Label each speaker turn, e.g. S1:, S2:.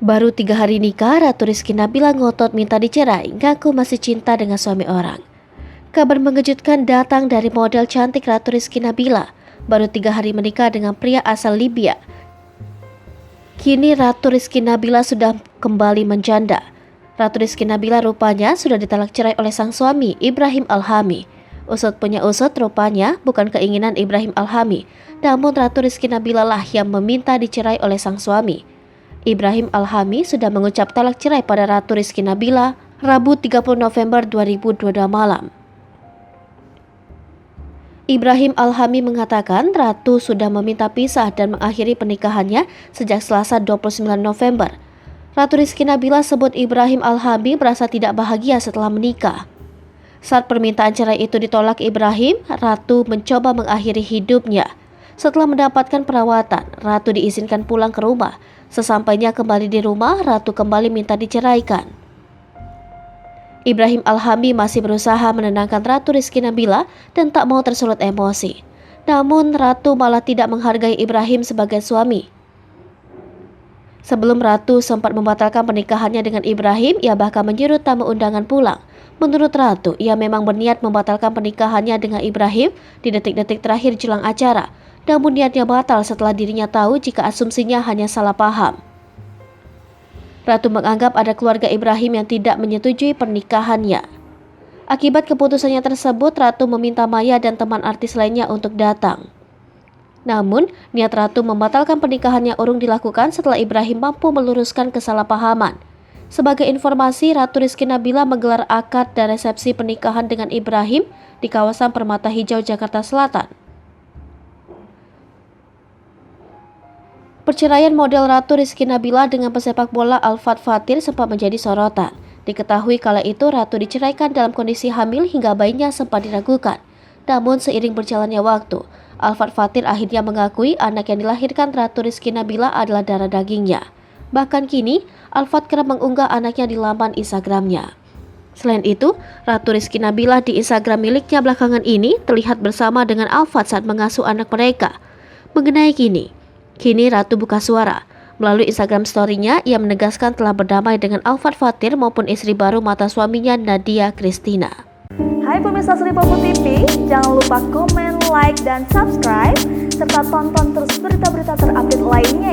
S1: Baru 3 hari nikah, Ratu Rizky Nabila ngotot minta dicerai, ngaku masih cinta dengan suami orang. Kabar mengejutkan datang dari model cantik Ratu Rizky Nabila. Baru 3 hari menikah dengan pria asal Libya. Kini Ratu Rizky Nabila sudah kembali menjanda. Ratu Rizky Nabila rupanya sudah ditalak cerai oleh sang suami, Ibrahim Alhami. Usut punya usut, rupanya bukan keinginan Ibrahim Alhami, namun Ratu Rizky Nabila lah yang meminta dicerai oleh sang suami. Ibrahim Alhami sudah mengucap talak cerai pada Ratu Rizky Nabila Rabu 30 November 2022 malam. Ibrahim Alhami mengatakan Ratu sudah meminta pisah dan mengakhiri pernikahannya sejak Selasa 29 November. Ratu Rizky Nabila sebut Ibrahim Alhami merasa tidak bahagia setelah menikah. Saat permintaan cerai itu ditolak Ibrahim, Ratu mencoba mengakhiri hidupnya. Setelah mendapatkan perawatan, Ratu diizinkan pulang ke rumah. Sesampainya kembali di rumah, Ratu kembali minta diceraikan. Ibrahim Alhami masih berusaha menenangkan Ratu Rizky Nabila dan tak mau tersulut emosi. Namun Ratu malah tidak menghargai Ibrahim sebagai suami. Sebelum Ratu sempat membatalkan pernikahannya dengan Ibrahim, ia bahkan menyuruh tamu undangan pulang. Menurut Ratu, ia memang berniat membatalkan pernikahannya dengan Ibrahim di detik-detik terakhir jelang acara. Namun niatnya batal setelah dirinya tahu jika asumsinya hanya salah paham. Ratu menganggap ada keluarga Ibrahim yang tidak menyetujui pernikahannya. Akibat keputusannya tersebut, Ratu meminta Maya dan teman artis lainnya untuk datang. Namun, niat Ratu membatalkan pernikahannya urung dilakukan setelah Ibrahim mampu meluruskan kesalahpahaman. Sebagai informasi, Ratu Rizky Nabila menggelar akad dan resepsi pernikahan dengan Ibrahim di kawasan Permata Hijau, Jakarta Selatan. Perceraian model Ratu Rizky Nabila dengan pesepak bola Alfat Fathir sempat menjadi sorotan. Diketahui kala itu Ratu diceraikan dalam kondisi hamil hingga bayinya sempat diragukan. Namun seiring berjalannya waktu, Alfat Fathir akhirnya mengakui anak yang dilahirkan Ratu Rizky Nabila adalah darah dagingnya. Bahkan kini, Alfat kerap mengunggah anaknya di laman Instagramnya. Selain itu, Ratu Rizky Nabila di Instagram miliknya belakangan ini terlihat bersama dengan Alfat saat mengasuh anak mereka. Mengenai Kini Ratu buka suara. Melalui Instagram story-nya, ia menegaskan telah berdamai dengan Alfat Fathir maupun istri baru mata suaminya Nadia Christina.
S2: Hai pemirsa Sripopo TV, jangan lupa komen, like, dan subscribe, serta tonton terus berita-berita terupdate lainnya ya.